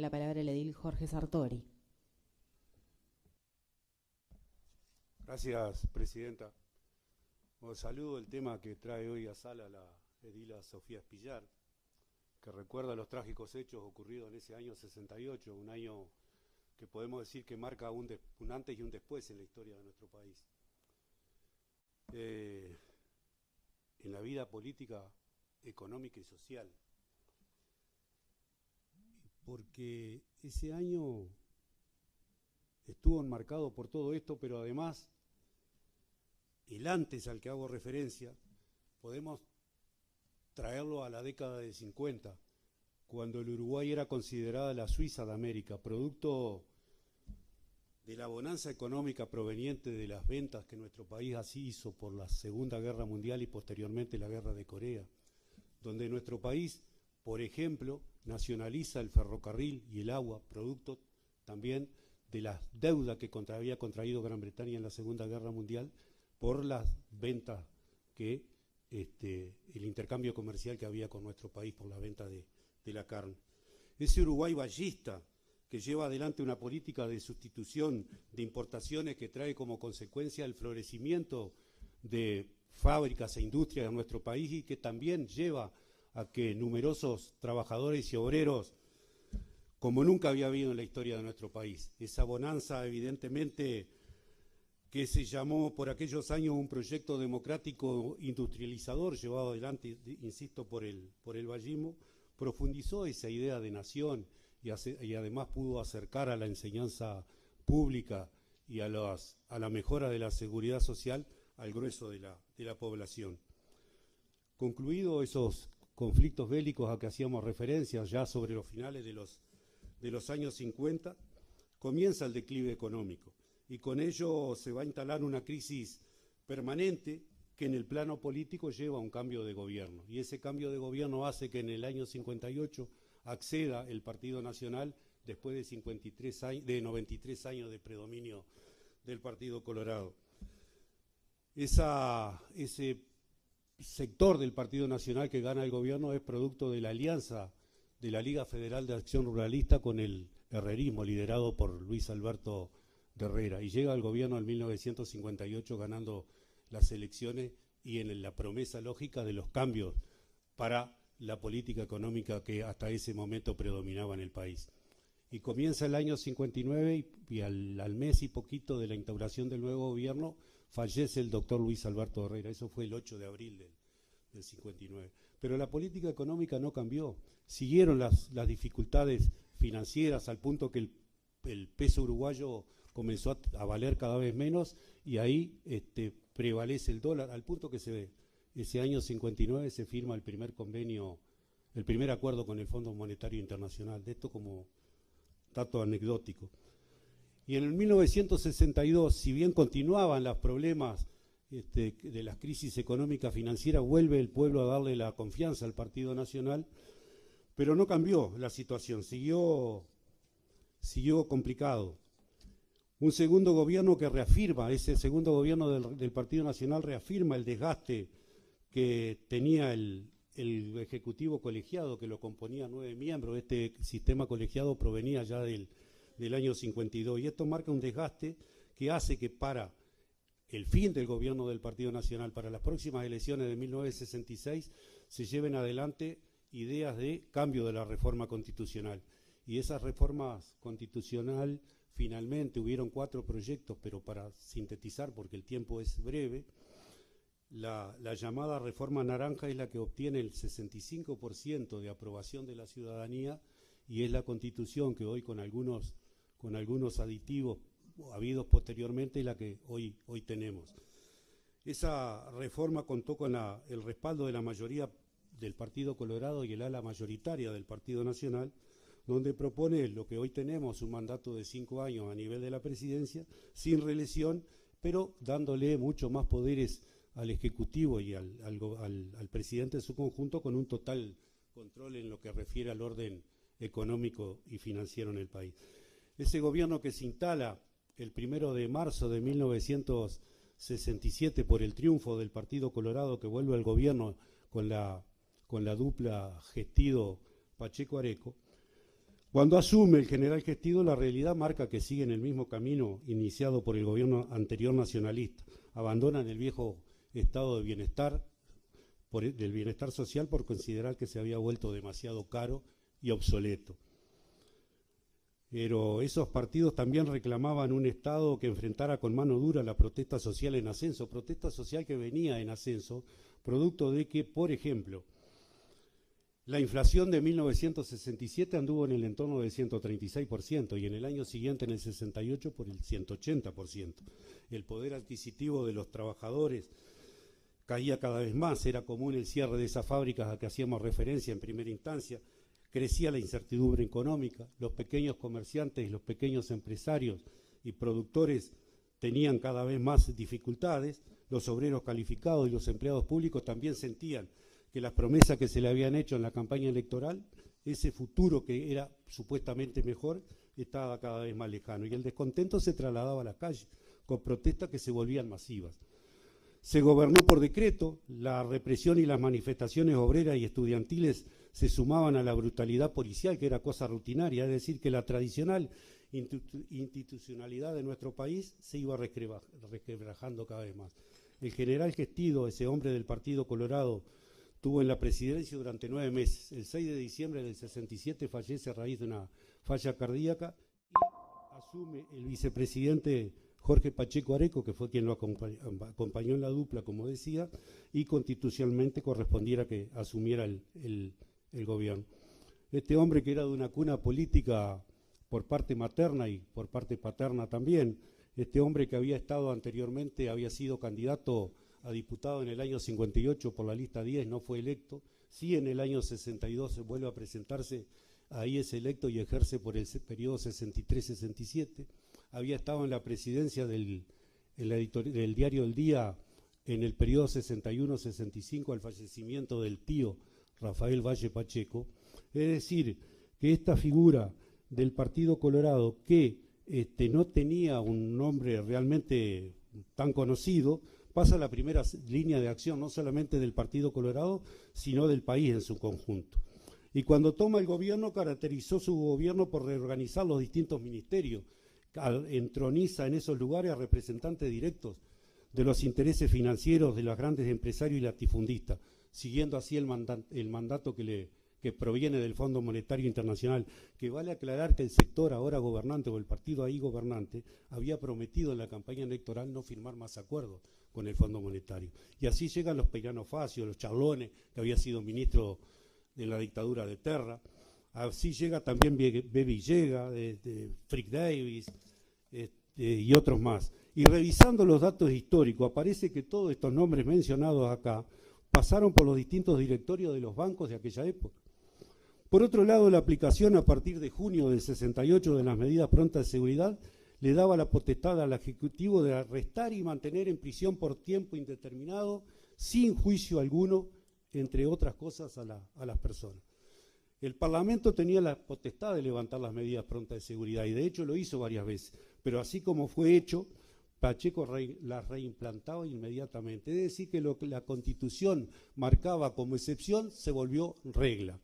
La palabra el edil Jorge Sartori. Gracias, presidenta. Bueno, saludo el tema que trae hoy a sala la edila Sofía Espillar, que recuerda los trágicos hechos ocurridos en ese año 68, un año que podemos decir que marca un antes y un después en la historia de nuestro país. En la vida política, económica y social. Porque ese año estuvo enmarcado por todo esto, pero además el antes al que hago referencia podemos traerlo a la década de 50, cuando el Uruguay era considerada la Suiza de América, producto de la bonanza económica proveniente de las ventas que nuestro país así hizo por la Segunda Guerra Mundial y posteriormente la Guerra de Corea, donde nuestro país, por ejemplo, nacionaliza el ferrocarril y el agua, producto también de las deudas que había contraído Gran Bretaña en la Segunda Guerra Mundial por las ventas que el intercambio comercial que había con nuestro país por la venta de la carne. Ese Uruguay ballista que lleva adelante una política de sustitución de importaciones que trae como consecuencia el florecimiento de fábricas e industrias en nuestro país y que también lleva a que numerosos trabajadores y obreros, como nunca había habido en la historia de nuestro país, esa bonanza evidentemente que se llamó por aquellos años un proyecto democrático industrializador llevado adelante, insisto, por el vallismo, profundizó esa idea de nación y además pudo acercar a la enseñanza pública y a la mejora de la seguridad social al grueso de la población. Concluido esos conflictos bélicos a que hacíamos referencia ya sobre los finales de los años 50, comienza el declive económico. Y con ello se va a instalar una crisis permanente que en el plano político lleva a un cambio de gobierno. Y ese cambio de gobierno hace que en el año 58 acceda el Partido Nacional después de 93 años de predominio del Partido Colorado. Ese sector del Partido Nacional que gana el gobierno es producto de la alianza de la Liga Federal de Acción Ruralista con el herrerismo liderado por Luis Alberto de Herrera, y llega al gobierno en 1958 ganando las elecciones y en la promesa lógica de los cambios para la política económica que hasta ese momento predominaba en el país. Y comienza el año 59 y al mes y poquito de la instauración del nuevo gobierno fallece el doctor Luis Alberto de Herrera. Eso fue el 8 de abril del 59. Pero la política económica no cambió. Siguieron las dificultades financieras al punto que el peso uruguayo comenzó a valer cada vez menos y ahí prevalece el dólar, al punto que ese año 59 se firma el primer convenio, el primer acuerdo con el Fondo Monetario Internacional, de esto como dato anecdótico. Y en el 1962, si bien continuaban los problemas de las crisis económicas financieras, vuelve el pueblo a darle la confianza al Partido Nacional, pero no cambió la situación, siguió complicado. Un segundo gobierno que reafirma, ese segundo gobierno del Partido Nacional reafirma el desgaste que tenía el Ejecutivo colegiado, que lo componía 9 miembros. Este sistema colegiado provenía ya del año 52, y esto marca un desgaste que hace que para el fin del gobierno del Partido Nacional, para las próximas elecciones de 1966, se lleven adelante ideas de cambio de la reforma constitucional. Y esas reformas constitucional, finalmente hubieron 4 proyectos, pero para sintetizar, porque el tiempo es breve, la llamada reforma naranja es la que obtiene el 65% de aprobación de la ciudadanía y es la Constitución que hoy con algunos aditivos habidos posteriormente es la que hoy tenemos. Esa reforma contó con el respaldo de la mayoría del Partido Colorado y el ala mayoritaria del Partido Nacional, donde propone lo que hoy tenemos, un mandato de 5 años a nivel de la presidencia, sin reelección, pero dándole mucho más poderes al Ejecutivo y al presidente en su conjunto, con un total control en lo que refiere al orden económico y financiero en el país. Ese gobierno que se instala el 1 de marzo de 1967 por el triunfo del Partido Colorado, que vuelve al gobierno con la dupla Gestido-Pacheco Areco, Cuando asume el general Gestido, la realidad marca que sigue en el mismo camino iniciado por el gobierno anterior nacionalista. Abandonan el viejo estado de bienestar, del bienestar social, por considerar que se había vuelto demasiado caro y obsoleto. Pero esos partidos también reclamaban un Estado que enfrentara con mano dura la protesta social en ascenso, protesta social que venía en ascenso, producto de que, por ejemplo, la inflación de 1967 anduvo en el entorno del 136% y en el año siguiente, en el 68, por el 180%. El poder adquisitivo de los trabajadores caía cada vez más, era común el cierre de esas fábricas a que hacíamos referencia en primera instancia, crecía la incertidumbre económica, los pequeños comerciantes y los pequeños empresarios y productores tenían cada vez más dificultades, los obreros calificados y los empleados públicos también sentían que las promesas que se le habían hecho en la campaña electoral, ese futuro que era supuestamente mejor, estaba cada vez más lejano. Y el descontento se trasladaba a las calles, con protestas que se volvían masivas. Se gobernó por decreto, la represión y las manifestaciones obreras y estudiantiles se sumaban a la brutalidad policial, que era cosa rutinaria, es decir, que la tradicional institucionalidad de nuestro país se iba resquebrajando cada vez más. El general Gestido, ese hombre del Partido Colorado, estuvo en la presidencia durante 9 meses. El 6 de diciembre del 67 fallece a raíz de una falla cardíaca y asume el vicepresidente Jorge Pacheco Areco, que fue quien lo acompañó en la dupla, como decía, y constitucionalmente correspondiera que asumiera el gobierno. Este hombre, que era de una cuna política por parte materna y por parte paterna también, este hombre que había estado anteriormente, había sido candidato a diputado en el año 58 por la lista 10, no fue electo. Sí, en el año 62 se vuelve a presentarse, ahí es electo y ejerce por el periodo 63-67. Había estado en la presidencia del diario El Día en el periodo 61-65 al fallecimiento del tío Rafael Valle Pacheco. Es decir, que esta figura del Partido Colorado, que no tenía un nombre realmente tan conocido, pasa a la primera línea de acción, no solamente del Partido Colorado, sino del país en su conjunto. Y cuando toma el gobierno, caracterizó su gobierno por reorganizar los distintos ministerios, entroniza en esos lugares a representantes directos de los intereses financieros de los grandes empresarios y latifundistas, siguiendo así el mandato que proviene del Fondo Monetario Internacional, que vale aclarar que el sector ahora gobernante o el partido ahí gobernante había prometido en la campaña electoral no firmar más acuerdos con el Fondo Monetario. Y así llegan los Peirano Facio, los Charlones, que había sido ministro de la dictadura de Terra. Así llega también Villegas, Frick Davis y otros más. Y revisando los datos históricos, aparece que todos estos nombres mencionados acá pasaron por los distintos directorios de los bancos de aquella época. Por otro lado, la aplicación a partir de junio del 68 de las medidas prontas de seguridad le daba la potestad al Ejecutivo de arrestar y mantener en prisión por tiempo indeterminado, sin juicio alguno, entre otras cosas, a las personas. El Parlamento tenía la potestad de levantar las medidas prontas de seguridad y de hecho lo hizo varias veces, pero así como fue hecho, Pacheco las reimplantaba inmediatamente. Es decir, que lo que la Constitución marcaba como excepción se volvió regla.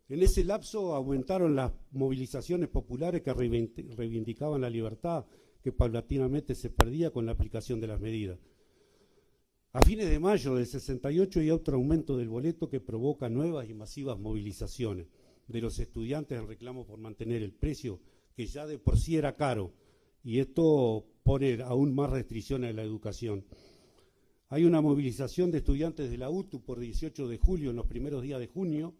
En ese lapso aumentaron las movilizaciones populares que reivindicaban la libertad, que paulatinamente se perdía con la aplicación de las medidas. A fines de mayo del 68 hay otro aumento del boleto que provoca nuevas y masivas movilizaciones de los estudiantes en reclamo por mantener el precio, que ya de por sí era caro, y esto pone aún más restricciones a la educación. Hay una movilización de estudiantes de la UTU por 18 de julio, en los primeros días de junio,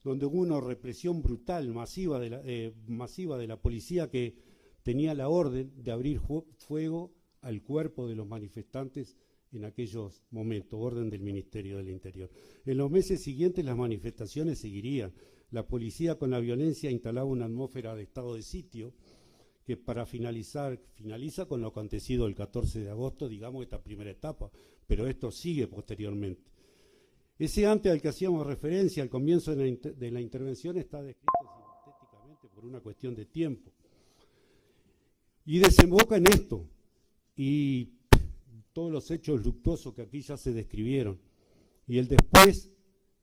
donde hubo una represión brutal, masiva de la policía, que tenía la orden de abrir fuego al cuerpo de los manifestantes en aquellos momentos, orden del Ministerio del Interior. En los meses siguientes las manifestaciones seguirían. La policía, con la violencia, instalaba una atmósfera de estado de sitio, que finaliza con lo acontecido el 14 de agosto, digamos, esta primera etapa, pero esto sigue posteriormente. Ese antes al que hacíamos referencia al comienzo de la intervención está descrito sintéticamente por una cuestión de tiempo. Y desemboca en esto, y todos los hechos luctuosos que aquí ya se describieron. Y el después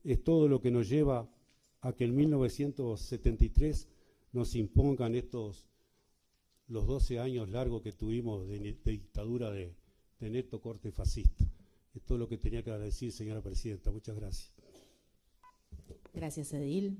es todo lo que nos lleva a que en 1973 nos impongan los 12 años largos que tuvimos de dictadura de neto corte fascista. Esto es lo que tenía que decir, señora presidenta. Muchas gracias. Gracias, edil.